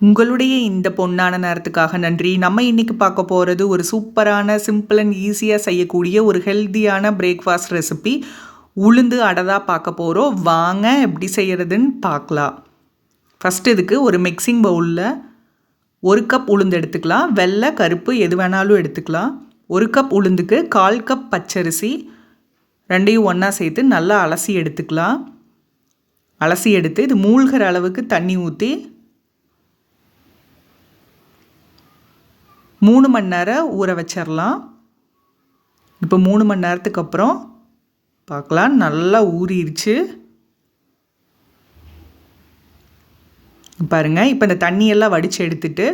உங்களுடைய இந்த பொன்னான நேரத்துக்காக நன்றி. நம்ம இன்னைக்கு பார்க்க போகிறது ஒரு சூப்பரான சிம்பிள் அண்ட் ஈஸியாக செய்யக்கூடிய ஒரு ஹெல்த்தியான பிரேக்ஃபாஸ்ட் ரெசிபி. உளுந்து அடை தான் பார்க்க போகிறோம். வாங்க எப்படி செய்கிறதுன்னு பார்க்கலாம். ஃபஸ்ட்டு இதுக்கு ஒரு மிக்சிங் பவுலில் 1 கப் உளுந்து எடுத்துக்கலாம். வெள்ளை கருப்பு எது வேணாலும் எடுத்துக்கலாம். 1 கப் உளுந்துக்கு 1/4 கப் பச்சரிசி ரெண்டையும் ஒன்றா சேர்த்து நல்லா அலசி எடுத்துக்கலாம். அலசி எடுத்து இது மூழ்கிற அளவுக்கு தண்ணி ஊற்றி 3 மணி நேரம் ஊற வச்சிடலாம். இப்போ 3 மணி நேரத்துக்கு அப்புறம் பார்க்கலாம். நல்லா ஊறிடுச்சு பாருங்கள். இப்போ இந்த தண்ணியெல்லாம் வடித்து எடுத்துட்டு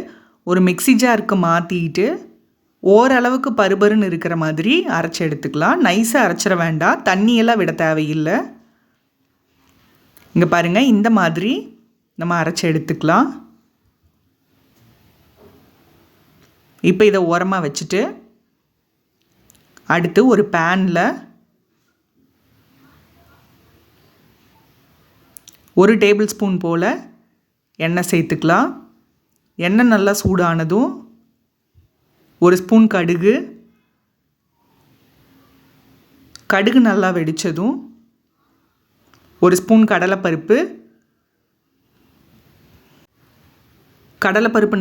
ஒரு மிக்ஸி ஜாருக்கு மாற்றிட்டு ஓரளவுக்கு பருபருன்னு இருக்கிற மாதிரி அரைச்சி எடுத்துக்கலாம். நைஸாக அரைச்சிட வேண்டாம், தண்ணியெல்லாம் விட தேவையில்லை. இங்கே பாருங்கள், இந்த மாதிரி நம்ம அரைச்சி எடுத்துக்கலாம். இப்போ இதை ஓரமாக வச்சுட்டு அடுத்து ஒரு பேனில் 1 டேபிள் ஸ்பூன் போல் எண்ணெய் சேர்த்துக்கலாம். எண்ணெய் நல்லா சூடானதும் 1 ஸ்பூன் கடுகு நல்லா வெடித்ததும் 1 ஸ்பூன் கடலைப்பருப்பு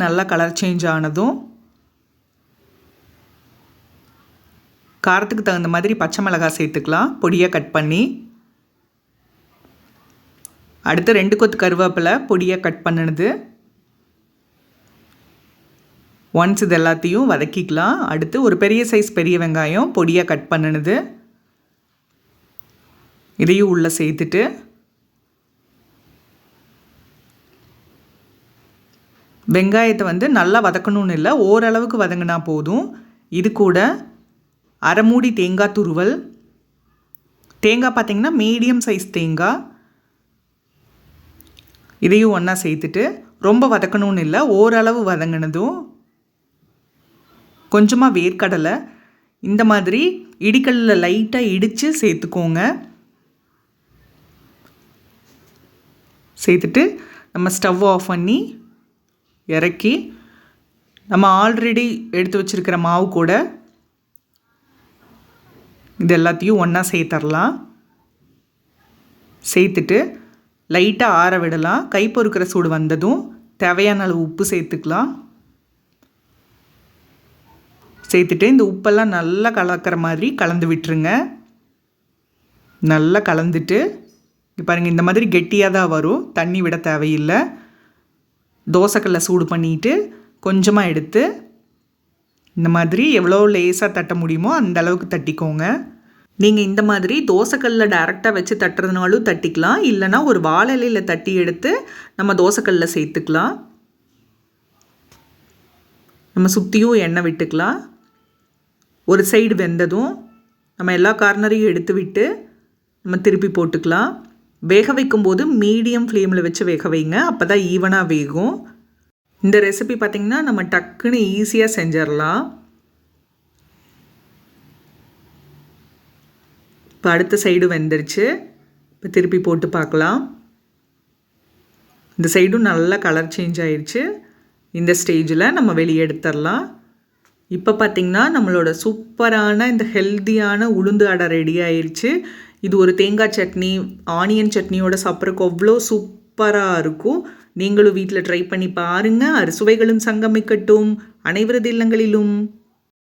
நல்லா கலர் சேஞ்ச் ஆனதும் காரத்துக்கு தகுந்த மாதிரி பச்சை மிளகாய் சேர்த்துக்கலாம், பொடியாக கட் பண்ணி. அடுத்து 2 கொத்து கருவேப்பிலை பொடியாக கட் பண்ணினது. ஒன்ஸ் இது எல்லாத்தையும் வதக்கிக்கலாம். அடுத்து ஒரு பெரிய சைஸ் பெரிய வெங்காயம் பொடியாக கட் பண்ணினது இதையும் உள்ளே சேர்த்துட்டு வெங்காயத்தை நல்லா வதக்கணும்னு இல்லை, ஓரளவுக்கு வதங்கினா போதும். இது கூட அரை மூடி தேங்காய் துருவல். தேங்காய் பார்த்திங்கன்னா மீடியம் சைஸ் தேங்காய். இதையும் ஒன்றா சேர்த்துட்டு ரொம்ப வதக்கணும்னு இல்லை, ஓரளவு வதங்கினதும் கொஞ்சமாக வேர்க்கடலை இந்த மாதிரி இடிக்கல்லில் லைட்டாக இடித்து சேர்த்துக்கோங்க. சேர்த்துட்டு நம்ம ஸ்டவ் ஆஃப் பண்ணி இறக்கி நம்ம ஆல்ரெடி எடுத்து வச்சுருக்கிற மாவு கூட இது எல்லாத்தையும் ஒன்றா சேர்த்துடலாம். சேர்த்துட்டு லைட்டாக ஆற விடலாம். கை பொறுக்கிற சூடு வந்ததும் தேவையான அளவு உப்பு சேர்த்துக்கலாம். சேர்த்துட்டு இந்த உப்பெல்லாம் நல்லா கலக்கிற மாதிரி கலந்து விட்டுருங்க. நல்லா கலந்துட்டு பாருங்கள், இந்த மாதிரி கெட்டியாக தான் வரும், தண்ணி விட தேவையில்லை. தோசைக்கல்லை சூடு பண்ணிவிட்டு கொஞ்சமாக எடுத்து இந்த மாதிரி எவ்வளோ லேசாக தட்ட முடியுமோ அந்த அளவுக்கு தட்டிக்கோங்க. நீங்கள் இந்த மாதிரி தோசைக்கல்லில் டைரெக்டாக வச்சு தட்டுறதுனாலும் தட்டிக்கலாம், இல்லைனா ஒரு வாழை இலையில் தட்டி எடுத்து நம்ம தோசைக்கல்லில் சேர்த்துக்கலாம். நம்ம சுற்றியும் எண்ணெய் விட்டுக்கலாம். ஒரு சைடு வெந்ததும் நம்ம எல்லா கார்னரையும் எடுத்து விட்டு நம்ம திருப்பி போட்டுக்கலாம். வேக வைக்கும்போது மீடியம் ஃப்ளேமில் வச்சு வேக வைங்க, அப்போ தான் ஈவனாக வேகும். இந்த ரெசிபி பார்த்திங்கன்னா நம்ம டக்குன்னு ஈஸியாக செஞ்சிடலாம். இப்போ அடுத்த சைடு வெந்துருச்சு. இப்போ திருப்பி போட்டு பார்க்கலாம். இந்த சைடும் நல்லா கலர் சேஞ்ச் ஆயிடுச்சு. இந்த ஸ்டேஜில் நம்ம வெளியே எடுத்துடலாம். இப்போ பார்த்திங்கன்னா நம்மளோட சூப்பரான இந்த ஹெல்த்தியான உளுந்து அடை ரெடி ஆயிடுச்சு. இது ஒரு தேங்காய் சட்னி, ஆனியன் சட்னியோட சாப்பிட்றதுக்கு அவ்வளோ சூப்பராக இருக்கும். நீங்களும் வீட்டில் ட்ரை பண்ணி பாருங்கள். அறுசுவைகளும் சங்கமிக்கட்டும். அனைவரது இல்லங்களிலும்